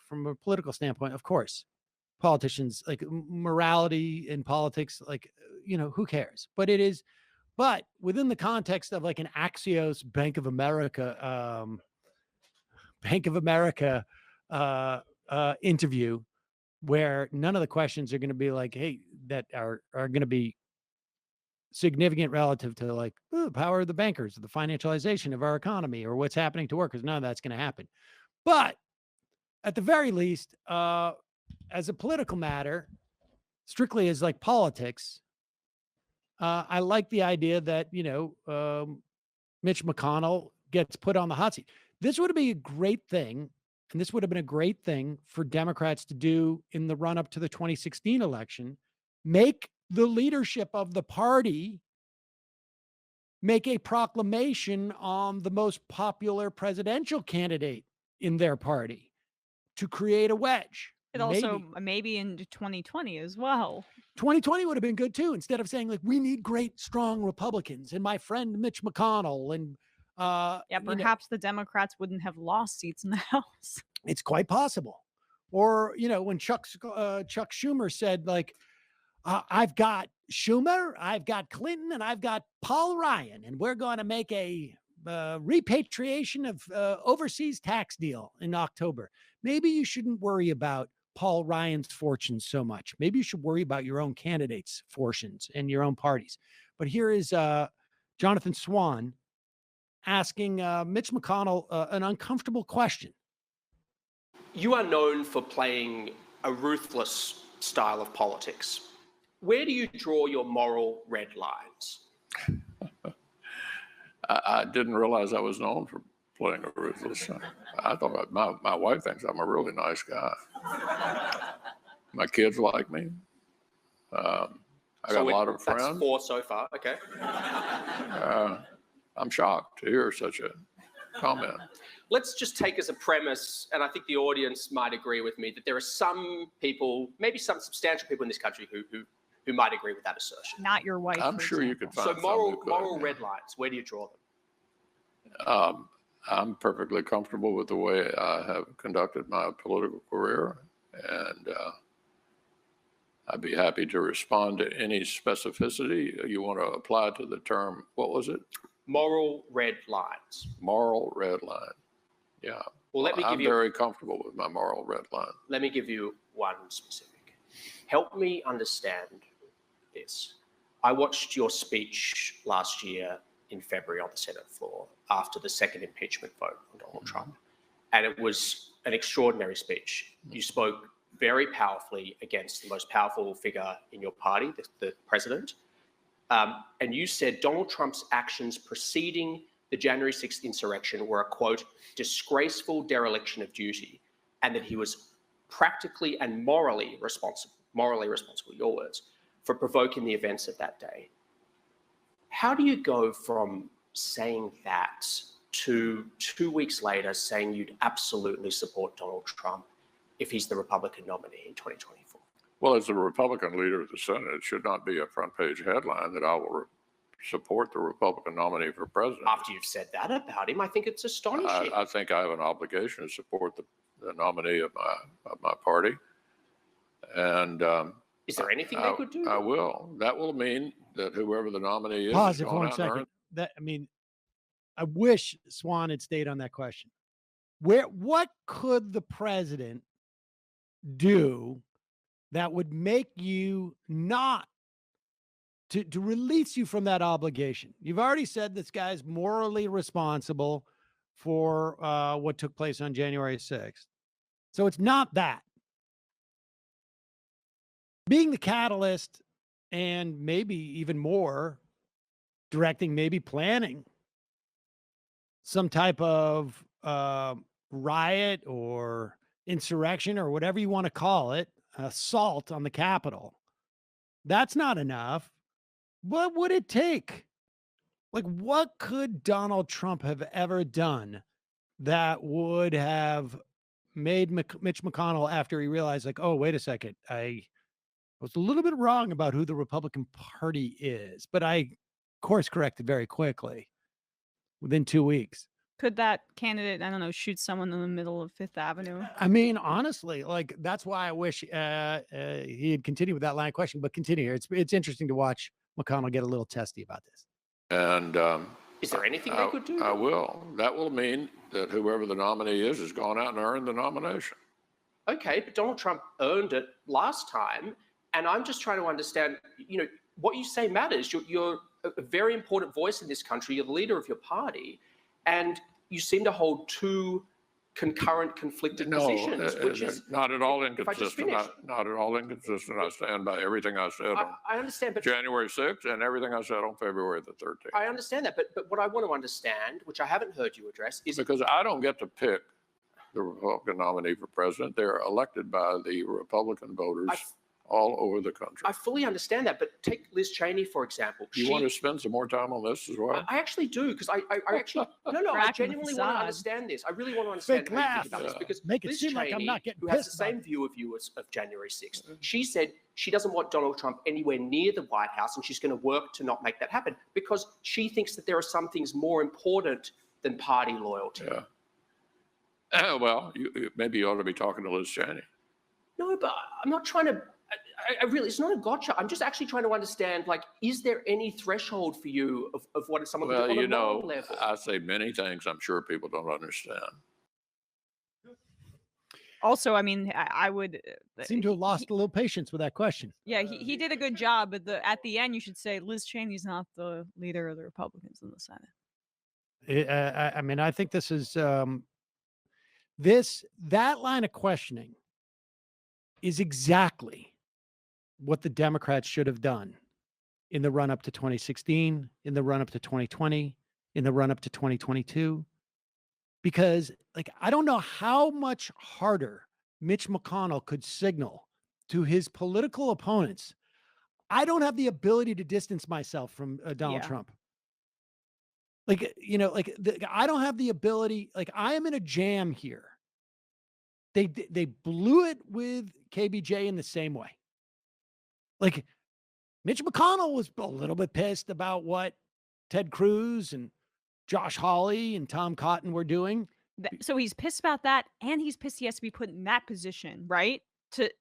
from a political standpoint, of course, politicians, like morality in politics, like, who cares? But within the context of like an Axios Bank of America interview, where none of the questions are going to be like, hey, that are going to be significant relative to like the power of the bankers, the financialization of our economy, or what's happening to workers. None of that's going to happen. But at the very least, as a political matter, strictly as like politics, I like the idea that, Mitch McConnell gets put on the hot seat. This would be a great thing. And this would have been a great thing for Democrats to do in the run up to the 2016 election. Make the leadership of the party make a proclamation on the most popular presidential candidate in their party to create a wedge. It also maybe into 2020 as well. 2020 would have been good too. Instead of saying like, we need great, strong Republicans and my friend Mitch McConnell and perhaps the Democrats wouldn't have lost seats in the House. It's quite possible. Or, when Chuck Schumer said like, I've got Schumer, I've got Clinton, and I've got Paul Ryan, and we're going to make a repatriation of overseas tax deal in October. Maybe you shouldn't worry about Paul Ryan's fortunes so much. Maybe you should worry about your own candidates' fortunes and your own parties. But here is Jonathan Swan asking Mitch McConnell an uncomfortable question. You are known for playing a ruthless style of politics. Where do you draw your moral red lines? I didn't realize I was known for playing a ruthless. I thought my wife thinks I'm a really nice guy. My kids like me. I got a lot of friends. That's 4 so far. Okay. I'm shocked to hear such a comment. Let's just take as a premise, and I think the audience might agree with me, that there are some people, maybe some substantial people in this country who might agree with that assertion. Not your wife. I'm sure you could find so moral red lines. Where do you draw them? I'm perfectly comfortable with the way I have conducted my political career, and I'd be happy to respond to any specificity you want to apply to the term. What was it? Moral red lines. Moral red line. Yeah. Well, I'm very comfortable with my moral red line. Let me give you one specific. Help me understand this. I watched your speech last year in February on the Senate floor after the second impeachment vote on Donald Trump. And it was an extraordinary speech. You spoke very powerfully against the most powerful figure in your party, the president. And you said Donald Trump's actions preceding the January 6th insurrection were a, quote, disgraceful dereliction of duty, and that he was practically and morally responsible, your words, for provoking the events of that day. How do you go from saying that to 2 weeks later saying you'd absolutely support Donald Trump if he's the Republican nominee in 2024? Well, as the Republican leader of the Senate, it should not be a front page headline that I will support the Republican nominee for president. After you've said that about him, I think it's astonishing. I think I have an obligation to support the nominee of my party. And is there anything they could do? I will. That will mean that whoever the nominee is. Pause it for 1 second. I wish Swan had stayed on that question. What could the president do that would make you not to release you from that obligation? You've already said this guy's morally responsible for what took place on January 6th. So it's not that. Being the catalyst and maybe even more directing, maybe planning some type of riot or insurrection or whatever you want to call it, assault on the Capitol. That's not enough. What would it take? Like, what could Donald Trump have ever done that would have made Mitch McConnell, after he realized, like, oh, wait a second, I was a little bit wrong about who the Republican Party is, but I course corrected very quickly within 2 weeks. Could that candidate, I don't know, shoot someone in the middle of Fifth Avenue? I mean, honestly, like that's why I wish he had continued with that line of question. But continue here. It's interesting to watch McConnell get a little testy about this. And Is there anything they could do? I will. That will mean that whoever the nominee is has gone out and earned the nomination. Okay, but Donald Trump earned it last time, and I'm just trying to understand. What you say matters. You're a very important voice in this country. You're the leader of your party, and you seem to hold two concurrent, conflicted positions, which is not at all inconsistent. Not at all inconsistent. I stand by everything I said on I understand, but January 6th and everything I said on February the 13th. I understand that, but what I want to understand, which I haven't heard you address, is because I don't get to pick the Republican nominee for president. They're elected by the Republican voters all over the country. I fully understand that, but take Liz Cheney, for example. You want to spend some more time on this as well? I actually do, because I actually, I genuinely want to understand this. I really want to understand how you think about this, because Make it Liz seem Cheney, like I'm not getting who has pissed the same view of you of January 6th, she said she doesn't want Donald Trump anywhere near the White House, and she's going to work to not make that happen, because she thinks that there are some things more important than party loyalty. Yeah. Well, maybe you ought to be talking to Liz Cheney. No, but I'm not trying to. I really, it's not a gotcha. I'm just actually trying to understand, like, is there any threshold for you of what someone can do on a moral level? I say many things I'm sure people don't understand. Also, I mean, I would seem to have lost a little patience with that question. Yeah, he did a good job, but at the end, you should say Liz Cheney's not the leader of the Republicans in the Senate. I mean, I think this is that line of questioning is exactly what the Democrats should have done in the run up to 2016, in the run up to 2020, in the run up to 2022. Because, like, I don't know how much harder Mitch McConnell could signal to his political opponents, I don't have the ability to distance myself from Donald Trump. Like, I don't have the ability, like, I am in a jam here. They blew it with KBJ in the same way. Like, Mitch McConnell was a little bit pissed about what Ted Cruz and Josh Hawley and Tom Cotton were doing. So he's pissed about that, and he's pissed he has to be put in that position, right?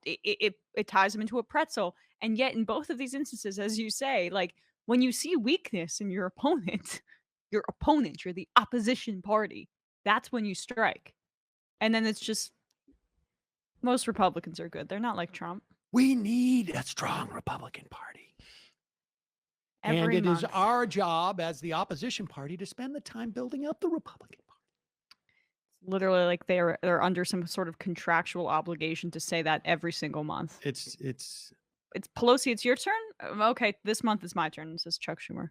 It ties him into a pretzel. And yet in both of these instances, as you say, like, when you see weakness in your opponent, you're the opposition party, that's when you strike. And then it's just, most Republicans are good. They're not like Trump. We need a strong Republican Party. And it is our job as the opposition party to spend the time building up the Republican Party. Literally, like, they're under some sort of contractual obligation to say that every single month. It's Pelosi, it's your turn? Okay, this month is my turn, says Chuck Schumer.